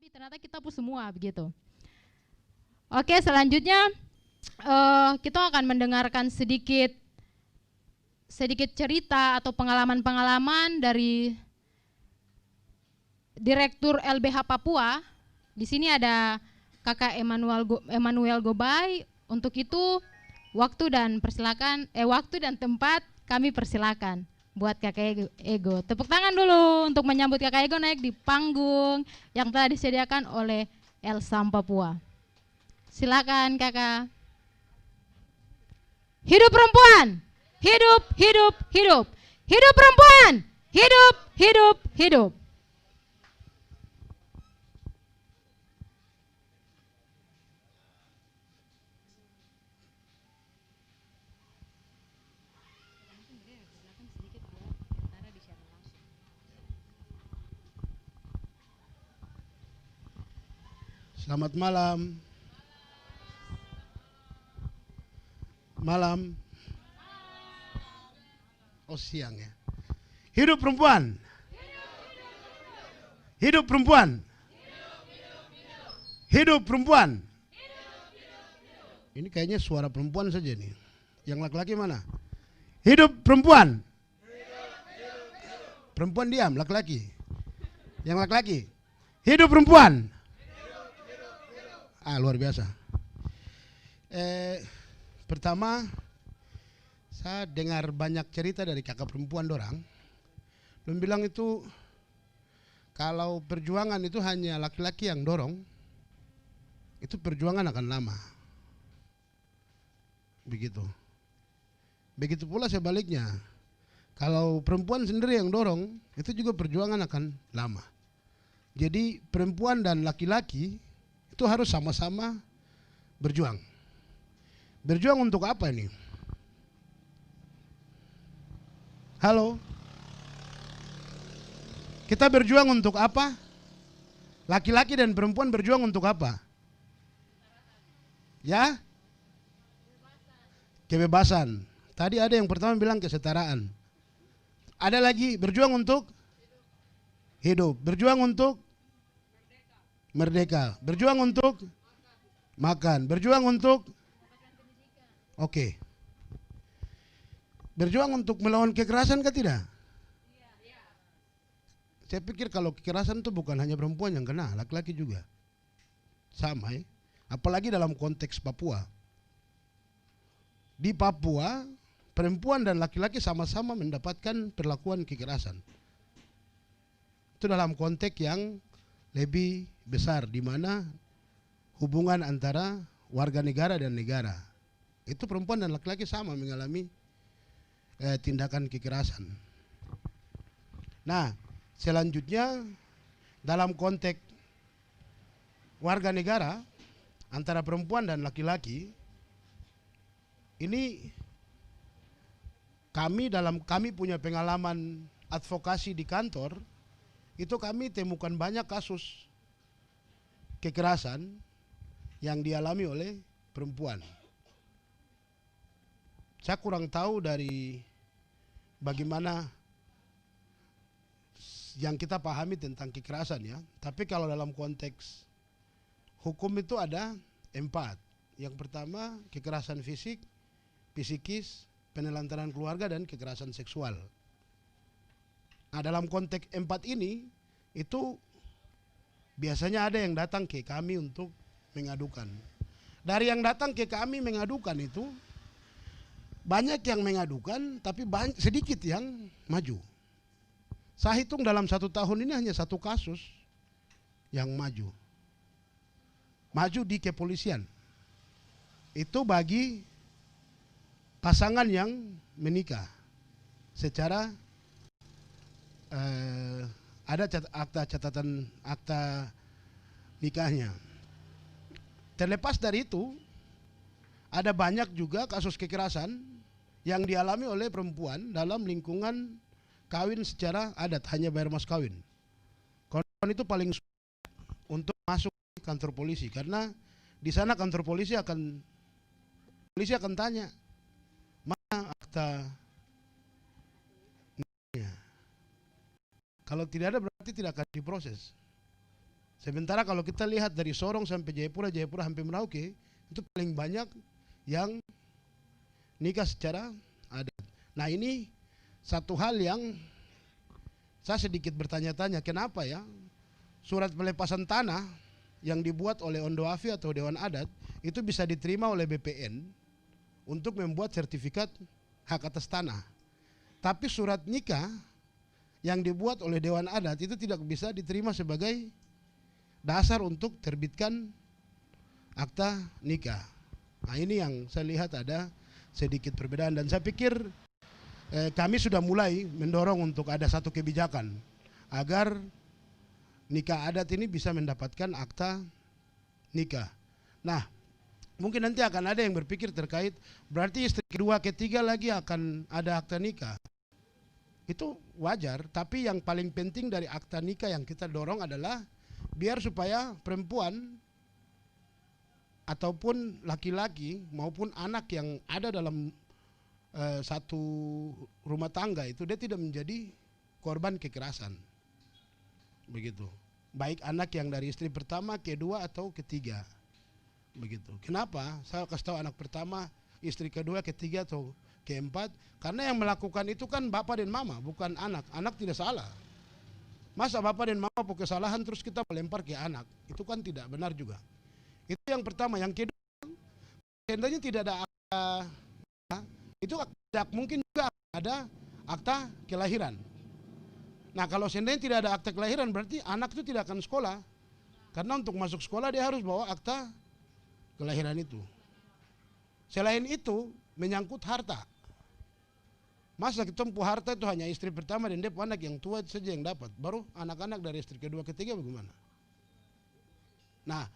ternyata kita pun semua begitu. Oke, selanjutnya kita akan mendengarkan sedikit cerita atau pengalaman-pengalaman dari Direktur LBH Papua. Di sini ada Kakak Emmanuel Gobay. Untuk itu waktu dan tempat kami persilakan buat Kakak Ego. Tepuk tangan dulu untuk menyambut Kakak Ego naik di panggung yang telah disediakan oleh Elsam Papua. Silakan Kakak. Hidup perempuan! Hidup, hidup, hidup! Hidup perempuan! Hidup, hidup, hidup! Selamat malam. Malam. Oh, siang ya. Hidup perempuan. Hidup perempuan. Hidup perempuan. Ini kayaknya suara perempuan saja nih. Yang laki-laki mana? Hidup perempuan. Perempuan diam, laki-laki. Yang laki-laki. Hidup perempuan. Luar biasa. Pertama, saya dengar banyak cerita dari kakak perempuan dorang. Belum bilang itu kalau perjuangan itu hanya laki-laki yang dorong, itu perjuangan akan lama. Begitu. Begitu pula sebaliknya. Kalau perempuan sendiri yang dorong, itu juga perjuangan akan lama. Jadi perempuan dan laki-laki itu harus sama-sama berjuang. Berjuang untuk apa ini? Halo? Kita berjuang untuk apa? Laki-laki dan perempuan berjuang untuk apa? Ya? Kebebasan. Tadi ada yang pertama bilang kesetaraan. Ada lagi berjuang untuk hidup. Berjuang untuk merdeka. Berjuang untuk makan. Berjuang untuk berjuang untuk melawan kekerasan kah tidak? Saya pikir kalau kekerasan itu bukan hanya perempuan yang kena, laki-laki juga sama ya. Apalagi dalam konteks Papua. Di Papua perempuan dan laki-laki sama-sama mendapatkan perlakuan kekerasan. Itu dalam konteks yang lebih besar, di mana hubungan antara warga negara dan negara. Itu perempuan dan laki-laki sama mengalami tindakan kekerasan. Nah, selanjutnya dalam konteks warga negara antara perempuan dan laki-laki, ini kami punya pengalaman advokasi di kantor, itu kami temukan banyak kasus kekerasan yang dialami oleh perempuan. Saya kurang tahu dari bagaimana yang kita pahami tentang kekerasan ya. Tapi kalau dalam konteks hukum itu ada 4. Yang pertama kekerasan fisik, psikis, penelantaran keluarga, dan kekerasan seksual. Nah, dalam konteks 4 ini itu biasanya ada yang datang ke kami untuk mengadukan. Dari yang datang ke kami mengadukan itu banyak yang mengadukan, tapi sedikit yang maju. Saya hitung dalam 1 tahun ini hanya 1 kasus yang maju. Maju di kepolisian. Itu bagi pasangan yang menikah secara ada catatan akta nikahnya. Terlepas dari itu, ada banyak juga kasus kekerasan yang dialami oleh perempuan dalam lingkungan kawin secara adat, hanya bayar mas kawin. Kawan itu paling sulit untuk masuk ke kantor polisi, karena di sana kantor polisi akan tanya, mana akta nikahnya. Kalau tidak ada berarti tidak akan diproses. Sementara kalau kita lihat dari Sorong sampai Jayapura, Jayapura sampai Merauke, itu paling banyak yang nikah secara adat. Nah ini satu hal yang saya sedikit bertanya-tanya, kenapa ya surat pelepasan tanah yang dibuat oleh Ondo Afi atau Dewan Adat itu bisa diterima oleh BPN untuk membuat sertifikat hak atas tanah. Tapi surat nikah yang dibuat oleh Dewan Adat itu tidak bisa diterima sebagai dasar untuk terbitkan akta nikah. Nah ini yang saya lihat ada sedikit perbedaan, dan saya pikir kami sudah mulai mendorong untuk ada satu kebijakan agar nikah adat ini bisa mendapatkan akta nikah. Nah, mungkin nanti akan ada yang berpikir terkait berarti istri kedua ketiga lagi akan ada akta nikah. Itu wajar, tapi yang paling penting dari akta nikah yang kita dorong adalah biar supaya perempuan ataupun laki-laki maupun anak yang ada dalam satu rumah tangga itu dia tidak menjadi korban kekerasan. Begitu. Baik anak yang dari istri pertama, kedua atau ketiga. Begitu. Kenapa? Saya kasih tahu anak pertama, istri kedua, ketiga atau keempat, karena yang melakukan itu kan bapak dan mama, bukan anak. Anak tidak salah. Masa bapak dan mama punya kesalahan terus kita melempar ke anak? Itu kan tidak benar juga. Itu yang pertama. Yang kedua, seandainya tidak ada akta, itu tidak mungkin juga ada akta kelahiran. Nah kalau seandainya tidak ada akta kelahiran berarti anak itu tidak akan sekolah. Karena untuk masuk sekolah dia harus bawa akta kelahiran itu. Selain itu menyangkut harta. Masa ketempuh harta itu hanya istri pertama dan dia anak yang tua saja yang dapat. Baru anak-anak dari istri kedua ketiga bagaimana? Nah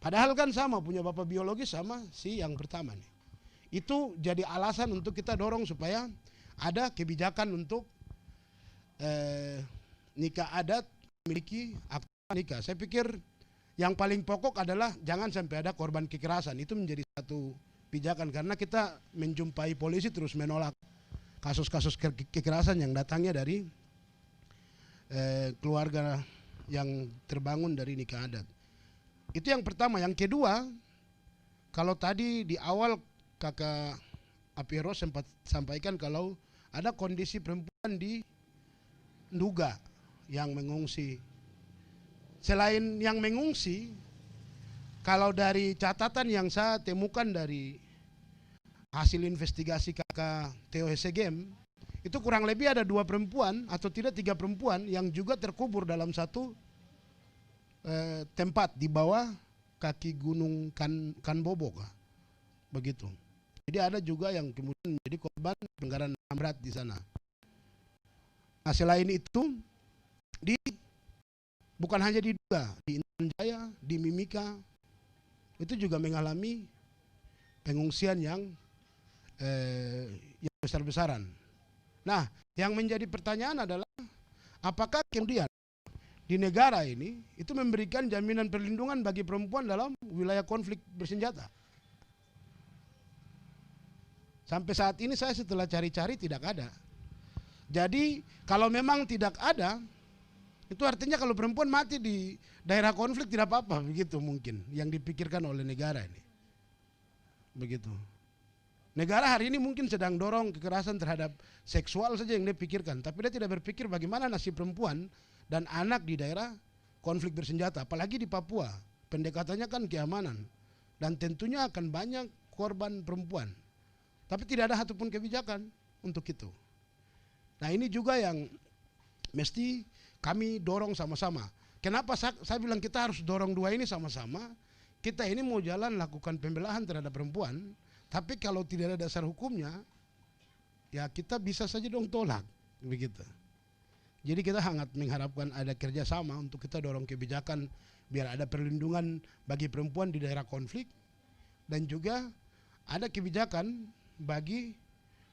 padahal kan sama punya bapak biologis sama si yang pertama nih. Itu jadi alasan untuk kita dorong supaya ada kebijakan untuk nikah adat memiliki akta nikah. Saya pikir yang paling pokok adalah jangan sampai ada korban kekerasan. Itu menjadi satu pijakan karena kita menjumpai polisi terus menolak kasus-kasus kekerasan yang datangnya dari keluarga yang terbangun dari nikah adat. Itu yang pertama. Yang kedua, kalau tadi di awal Kakak Apiero sempat sampaikan kalau ada kondisi perempuan di Nduga yang mengungsi. Selain yang mengungsi, kalau dari catatan yang saya temukan dari hasil investigasi kakak Theo Hesegem, itu kurang lebih ada 2 perempuan atau tidak 3 perempuan yang juga terkubur dalam satu tempat di bawah kaki gunung Kanbobo, begitu. Jadi ada juga yang kemudian menjadi korban pelanggaran HAM berat di sana. Nah selain itu, bukan hanya di Duga, di Intan Jaya, di Mimika, itu juga mengalami pengungsian yang besar-besaran. Nah, yang menjadi pertanyaan adalah apakah kemudian di negara ini itu memberikan jaminan perlindungan bagi perempuan dalam wilayah konflik bersenjata? Sampai saat ini saya setelah cari-cari tidak ada. Jadi kalau memang tidak ada, itu artinya kalau perempuan mati di daerah konflik tidak apa-apa, begitu mungkin yang dipikirkan oleh negara ini. Begitu. Negara hari ini mungkin sedang dorong kekerasan terhadap seksual saja yang dia pikirkan, tapi dia tidak berpikir bagaimana nasib perempuan dan anak di daerah konflik bersenjata, apalagi di Papua. Pendekatannya kan keamanan dan tentunya akan banyak korban perempuan. Tapi tidak ada satupun kebijakan untuk itu. Nah ini juga yang mesti kami dorong sama-sama. Kenapa saya bilang kita harus dorong 2 ini sama-sama? Kita ini mau jalan lakukan pembelahan terhadap perempuan, tapi kalau tidak ada dasar hukumnya, ya kita bisa saja dong tolak, begitu. Jadi kita sangat mengharapkan ada kerjasama untuk kita dorong kebijakan biar ada perlindungan bagi perempuan di daerah konflik, dan juga ada kebijakan bagi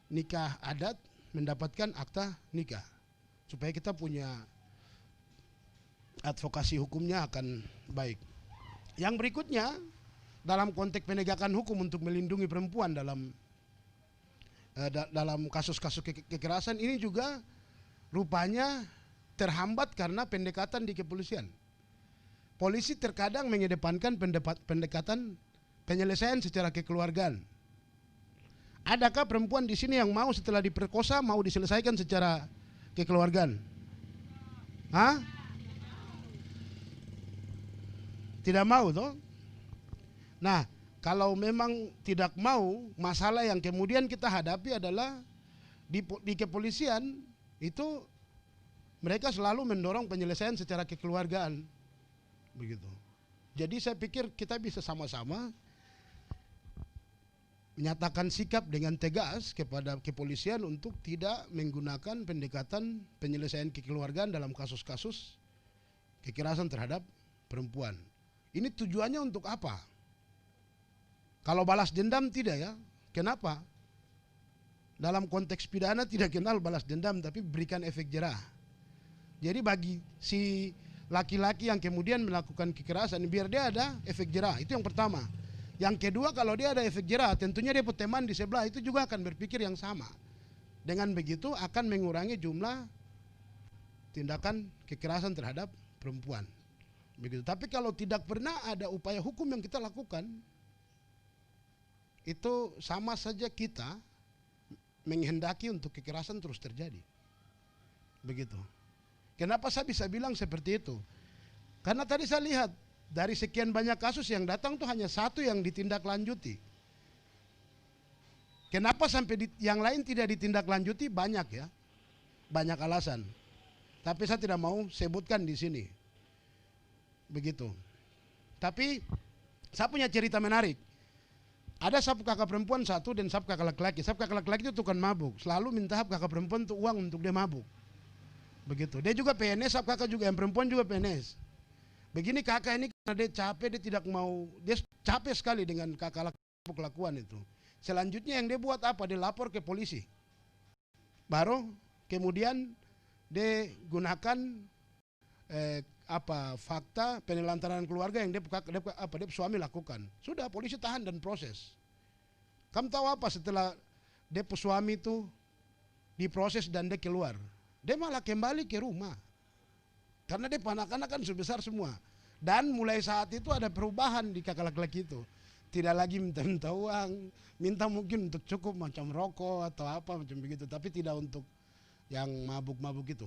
nikah adat mendapatkan akta nikah, supaya kita punya advokasi hukumnya akan baik. Yang berikutnya dalam konteks penegakan hukum untuk melindungi perempuan dalam kasus-kasus kekerasan ini juga rupanya terhambat karena pendekatan di kepolisian. polisi terkadang mengedepankan pendekatan penyelesaian secara kekeluargaan. Adakah perempuan di sini yang mau setelah diperkosa mau diselesaikan secara kekeluargaan? Hah? Tidak mau toh? Nah, kalau memang tidak mau, masalah yang kemudian kita hadapi adalah di kepolisian itu mereka selalu mendorong penyelesaian secara kekeluargaan. Begitu. Jadi saya pikir kita bisa sama-sama menyatakan sikap dengan tegas kepada kepolisian untuk tidak menggunakan pendekatan penyelesaian kekeluargaan dalam kasus-kasus kekerasan terhadap perempuan. Ini tujuannya untuk apa? Kalau balas dendam tidak ya. Kenapa? Dalam konteks pidana tidak kenal balas dendam, tapi berikan efek jerah. Jadi bagi si laki-laki yang kemudian melakukan kekerasan, biar dia ada efek jerah. Itu yang pertama. Yang kedua, kalau dia ada efek jerah, tentunya dia punya teman di sebelah itu juga akan berpikir yang sama. Dengan begitu akan mengurangi jumlah tindakan kekerasan terhadap perempuan. Begitu. Tapi kalau tidak pernah ada upaya hukum yang kita lakukan, itu sama saja kita menghendaki untuk kekerasan terus terjadi. Begitu. Kenapa saya bisa bilang seperti itu? Karena tadi saya lihat dari sekian banyak kasus yang datang tuh hanya satu yang ditindaklanjuti. Kenapa sampai yang lain tidak ditindaklanjuti? Banyak ya, banyak alasan. Tapi saya tidak mau sebutkan di sini. Begitu. Tapi saya punya cerita menarik. Ada sapu kakak perempuan satu dan sapu kakak laki-laki. Sapu kakak laki-laki itu tukang mabuk, selalu minta sapu kakak perempuan untuk uang untuk dia mabuk. Begitu. Dia juga PNS, sapu kakak juga yang perempuan juga PNS. Begini kakak ini karena dia capek, dia tidak mau, dia capek sekali dengan kakak kelakuan itu. Selanjutnya yang dia buat apa? Dia lapor ke polisi. Baru kemudian dia gunakan fakta penelantaran keluarga yang dia suami lakukan. Sudah polisi tahan dan proses. Kamu tahu apa setelah dia suami itu diproses dan dia keluar? Dia malah kembali ke rumah. Karena dia anak-anak kan sebesar semua. Dan mulai saat itu ada perubahan di kakak laki-laki itu. Tidak lagi minta uang, minta mungkin untuk cukup macam rokok atau apa macam begitu. Tapi tidak untuk yang mabuk-mabuk itu.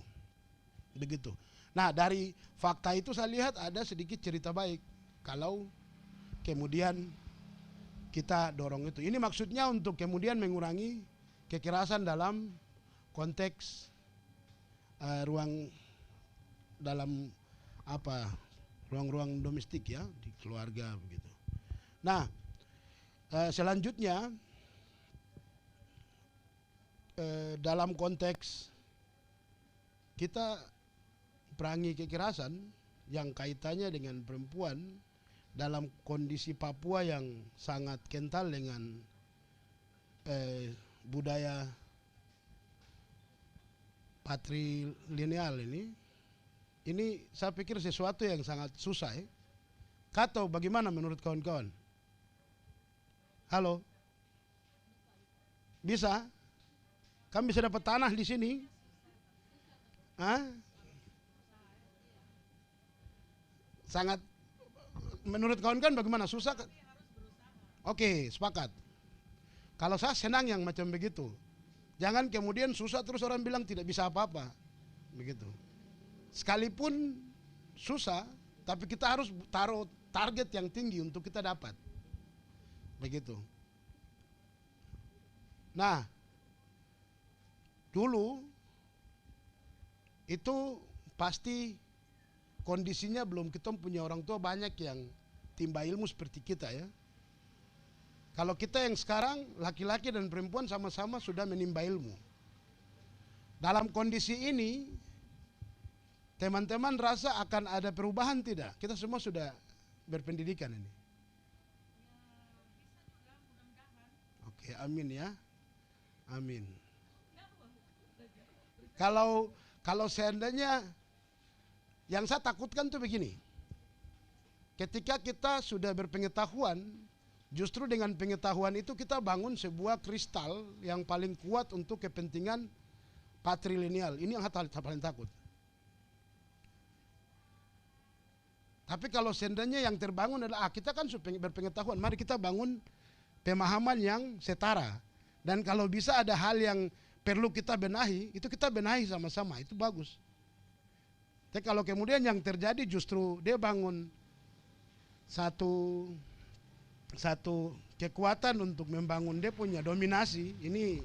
Begitu. Nah dari fakta itu saya lihat ada sedikit cerita baik. Kalau kemudian kita dorong itu. Ini maksudnya untuk kemudian mengurangi kekerasan dalam konteks ruang dalam ruang-ruang domestik ya, di keluarga begitu. Nah, selanjutnya dalam konteks kita perangi kekerasan yang kaitannya dengan perempuan dalam kondisi Papua yang sangat kental dengan budaya patrilineal ini saya pikir sesuatu yang sangat susah ya. Atau bagaimana menurut kawan-kawan? Halo? Bisa? Kami bisa dapat tanah di sini? Hah? Sangat, menurut kawan-kawan bagaimana? Susah? Oke, sepakat. Kalau saya senang yang macam begitu. Jangan kemudian susah terus orang bilang tidak bisa apa-apa. Begitu. Sekalipun susah, tapi kita harus taruh target yang tinggi untuk kita dapat. Begitu. Nah, dulu itu pasti kondisinya belum kita punya orang tua banyak yang timba ilmu seperti kita ya. Kalau kita yang sekarang laki-laki dan perempuan sama-sama sudah menimba ilmu. Dalam kondisi ini teman-teman rasa akan ada perubahan tidak? Kita semua sudah berpendidikan ini. Oke, amin ya. Amin. Kalau seandainya yang saya takutkan tuh begini. Ketika kita sudah berpengetahuan, justru dengan pengetahuan itu kita bangun sebuah kristal yang paling kuat untuk kepentingan patrilineal. Ini yang saya paling takut. Tapi kalau seandainya yang terbangun adalah kita kan berpengetahuan, mari kita bangun pemahaman yang setara. Dan kalau bisa ada hal yang perlu kita benahi, itu kita benahi sama-sama, itu bagus. Tapi kalau kemudian yang terjadi justru dia bangun satu kekuatan untuk membangun dia punya dominasi, ini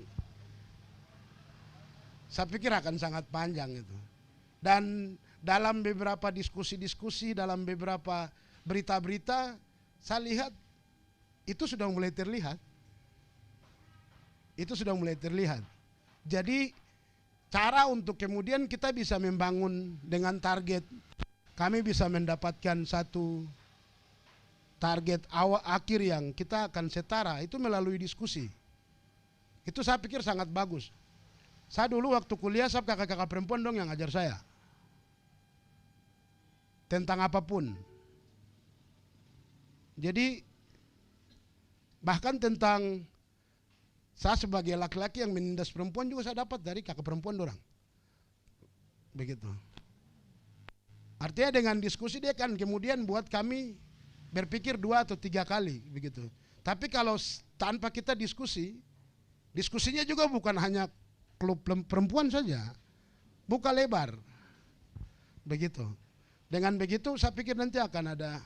saya pikir akan sangat panjang itu. Dan dalam beberapa diskusi-diskusi, dalam beberapa berita-berita, saya lihat itu sudah mulai terlihat. Itu sudah mulai terlihat. Jadi cara untuk kemudian kita bisa membangun dengan target, kami bisa mendapatkan satu target awal akhir yang kita akan setara, itu melalui diskusi. Itu saya pikir sangat bagus. Saya dulu waktu kuliah, saya kakak-kakak perempuan dong yang ngajar saya. Tentang apapun. Jadi bahkan tentang saya sebagai laki-laki yang menindas perempuan juga saya dapat dari kakak perempuan dorang. Begitu. Artinya dengan diskusi dia kan kemudian buat kami berpikir 2 atau 3 kali begitu. Tapi kalau tanpa kita diskusi, diskusinya juga bukan hanya klub perempuan saja, buka lebar. Begitu. Dengan begitu saya pikir nanti akan ada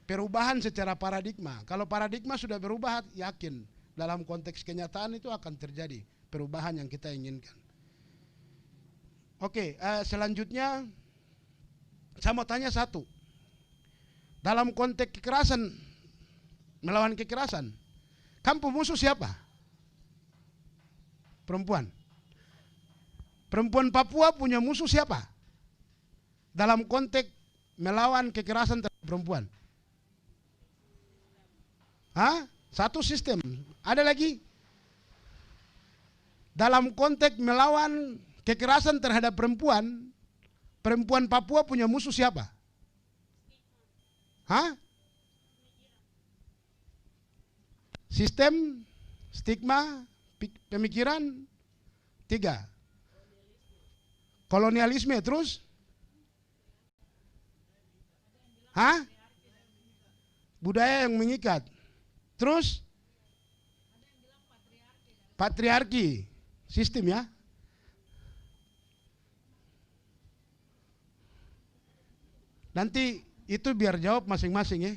perubahan secara paradigma. Kalau paradigma sudah berubah, yakin dalam konteks kenyataan itu akan terjadi perubahan yang kita inginkan. Oke, selanjutnya saya mau tanya satu. Dalam konteks kekerasan, melawan kekerasan, kamu pemusuh siapa? Perempuan. Perempuan Papua punya musuh siapa? Dalam konteks melawan kekerasan terhadap perempuan. Hah? Satu sistem. Ada lagi? Dalam konteks melawan kekerasan terhadap perempuan, perempuan Papua punya musuh siapa? Hah? Sistem, stigma, pemikiran. 3. Kolonialisme, terus? Hah? Budaya yang mengikat. Terus? Patriarki. Sistem ya. Nanti itu biar jawab masing-masing ya.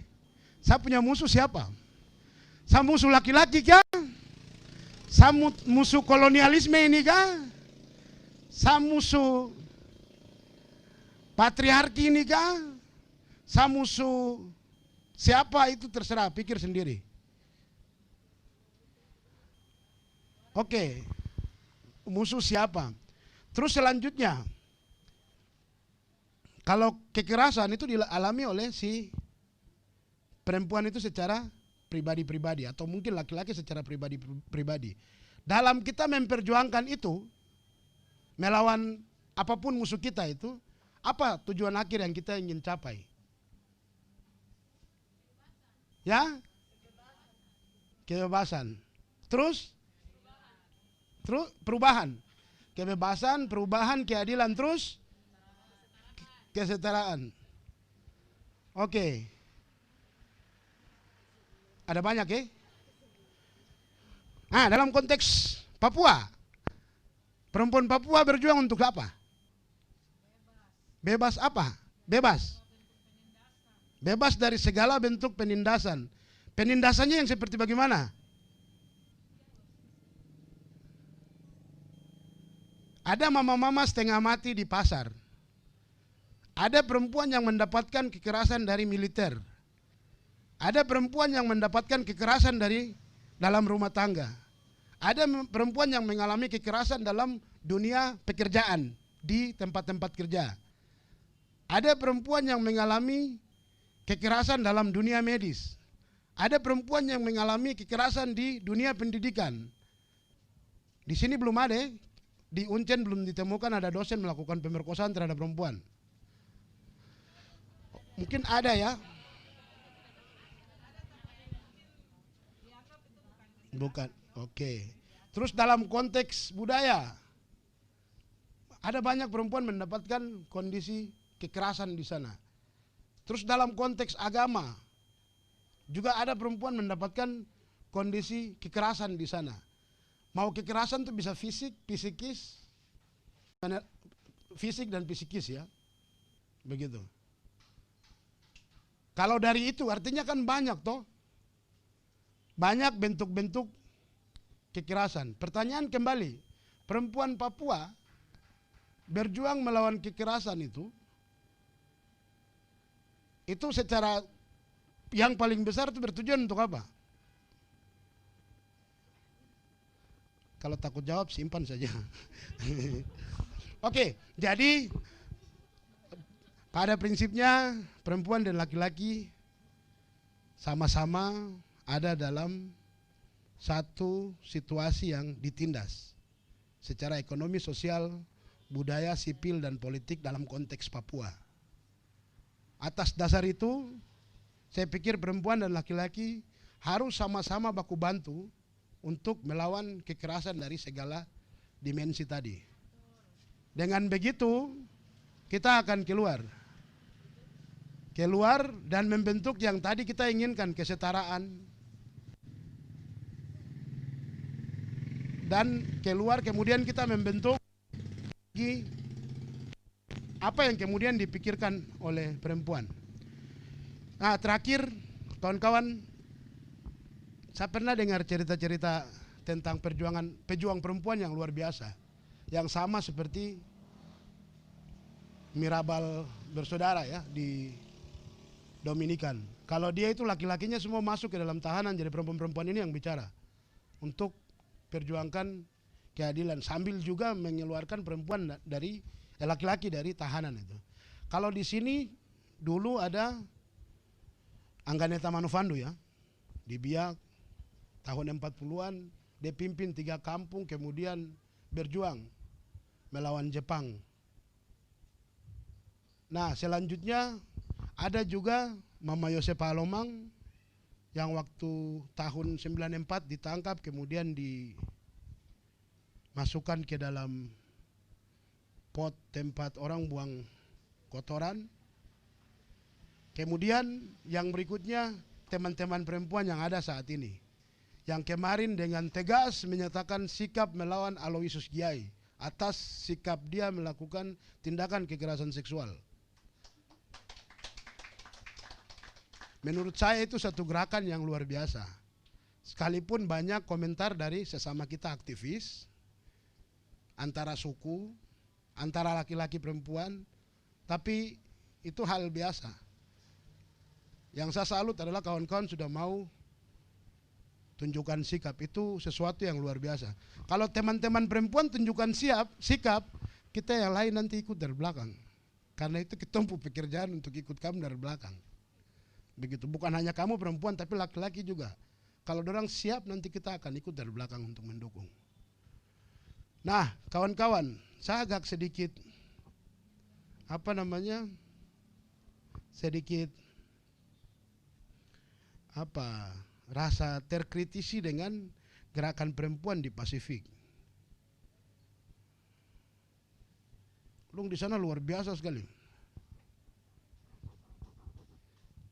Saya punya musuh siapa? Saya musuh laki-laki kah? Saya musuh kolonialisme ini kah? Saya musuh patriarki ini kah? Saya musuh siapa, itu terserah, pikir sendiri. Oke, musuh siapa? Terus selanjutnya, kalau kekerasan itu dialami oleh si perempuan itu secara pribadi-pribadi, atau mungkin laki-laki secara pribadi-pribadi. Dalam kita memperjuangkan itu, melawan apapun musuh kita itu, apa tujuan akhir yang kita ingin capai? Ya? Kebebasan. Terus? Perubahan. Kebebasan, perubahan, keadilan, terus? Kesetaraan. Oke. Ada banyak ya? Nah, dalam konteks Papua, perempuan Papua berjuang untuk apa? Bebas apa? Bebas. Bebas dari segala bentuk penindasan. Penindasannya yang seperti bagaimana? Ada mama-mama setengah mati di pasar. Ada perempuan yang mendapatkan kekerasan dari militer. Ada perempuan yang mendapatkan kekerasan dari dalam rumah tangga. Ada perempuan yang mengalami kekerasan dalam dunia pekerjaan, di tempat-tempat kerja. Ada perempuan yang mengalami kekerasan dalam dunia medis. Ada perempuan yang mengalami kekerasan di dunia pendidikan. Di sini belum ada, di Uncen belum ditemukan ada dosen melakukan pemerkosaan terhadap perempuan. Mungkin ada ya. Bukan, oke. Terus dalam konteks budaya, ada banyak perempuan mendapatkan kondisi kekerasan di sana. Terus dalam konteks agama juga ada perempuan mendapatkan kondisi kekerasan di sana. Mau kekerasan itu bisa fisik, psikis, fisik dan psikis ya. Begitu. Kalau dari itu artinya kan banyak toh. Banyak bentuk-bentuk kekerasan. Pertanyaan kembali, perempuan Papua berjuang melawan kekerasan itu secara yang paling besar itu bertujuan untuk apa? Kalau takut jawab simpan saja. Oke, jadi pada prinsipnya perempuan dan laki-laki sama-sama ada dalam satu situasi yang ditindas secara ekonomi, sosial, budaya, sipil, dan politik dalam konteks Papua. Atas dasar itu, saya pikir perempuan dan laki-laki harus sama-sama baku bantu untuk melawan kekerasan dari segala dimensi tadi. Dengan begitu, kita akan keluar dan membentuk yang tadi kita inginkan, kesetaraan, dan keluar kemudian kita membentuk apa yang kemudian dipikirkan oleh perempuan. Nah, terakhir kawan-kawan, saya pernah dengar cerita-cerita tentang pejuang perempuan yang luar biasa, yang sama seperti Mirabal bersaudara ya di Dominikan. Kalau dia itu laki-lakinya semua masuk ke dalam tahanan, jadi perempuan-perempuan ini yang bicara untuk perjuangkan keadilan sambil juga mengeluarkan perempuan dari laki-laki dari tahanan itu. Kalau di sini dulu ada Angganeta Manufandu ya, di Biak tahun 40-an, dia pimpin 3 kampung kemudian berjuang melawan Jepang. Nah, selanjutnya ada juga Mama Yosep Alomang yang waktu tahun 94 ditangkap kemudian dimasukkan ke dalam pot tempat orang buang kotoran. Kemudian yang berikutnya teman-teman perempuan yang ada saat ini, yang kemarin dengan tegas menyatakan sikap melawan Aloysius Giai atas sikap dia melakukan tindakan kekerasan seksual. Menurut saya itu satu gerakan yang luar biasa. Sekalipun banyak komentar dari sesama kita aktivis, antara suku, antara laki-laki perempuan, tapi itu hal biasa. Yang saya salut adalah kawan-kawan sudah mau tunjukkan sikap, itu sesuatu yang luar biasa. Kalau teman-teman perempuan tunjukkan sikap, kita yang lain nanti ikut dari belakang. Karena itu kita punya pekerjaan untuk ikut kamu dari belakang. Begitu, bukan hanya kamu perempuan tapi laki-laki juga. Kalau orang siap nanti kita akan ikut dari belakang untuk mendukung. Nah, kawan-kawan, saya agak sedikit rasa terkritisi dengan gerakan perempuan di Pasifik. Di sana luar biasa sekali.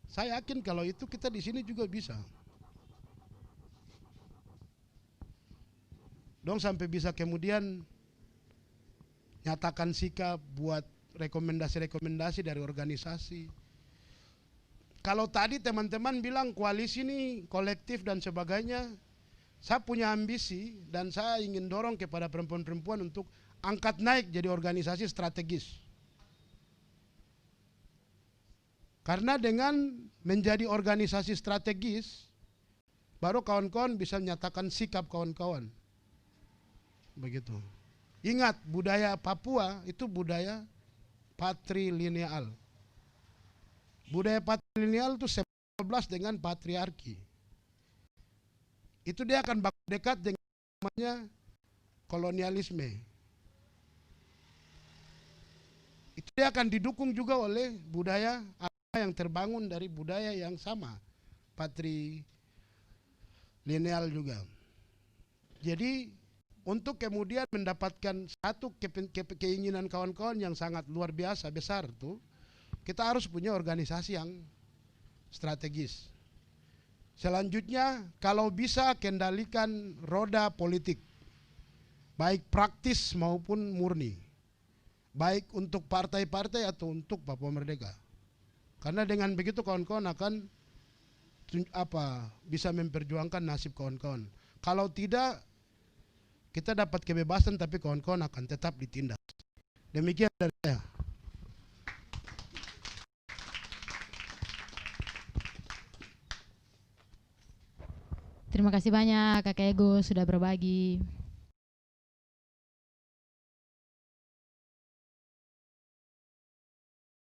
Saya yakin kalau itu kita di sini juga bisa. Dong sampai bisa kemudian nyatakan sikap, buat rekomendasi-rekomendasi dari organisasi. Kalau tadi teman-teman bilang koalisi ini kolektif dan sebagainya, saya punya ambisi dan saya ingin dorong kepada perempuan-perempuan untuk angkat naik jadi organisasi strategis. Karena dengan menjadi organisasi strategis, baru kawan-kawan bisa menyatakan sikap kawan-kawan. Begitu. Ingat, budaya Papua itu budaya patrilineal. Budaya patrilineal itu 11 dengan patriarki. Itu dia akan dekat dengan namanya kolonialisme. Itu dia akan didukung juga oleh budaya yang terbangun dari budaya yang sama, patrilineal juga. Jadi untuk kemudian mendapatkan satu keinginan kawan-kawan yang sangat luar biasa besar tuh, kita harus punya organisasi yang strategis. Selanjutnya, kalau bisa kendalikan roda politik, baik praktis maupun murni, baik untuk partai-partai atau untuk Papua Merdeka. Karena dengan begitu kawan-kawan akan bisa memperjuangkan nasib kawan-kawan. Kalau tidak, kita dapat kebebasan tapi kawan-kawan akan tetap ditindas. Demikian dari saya. Terima kasih banyak Kakak Ego sudah berbagi.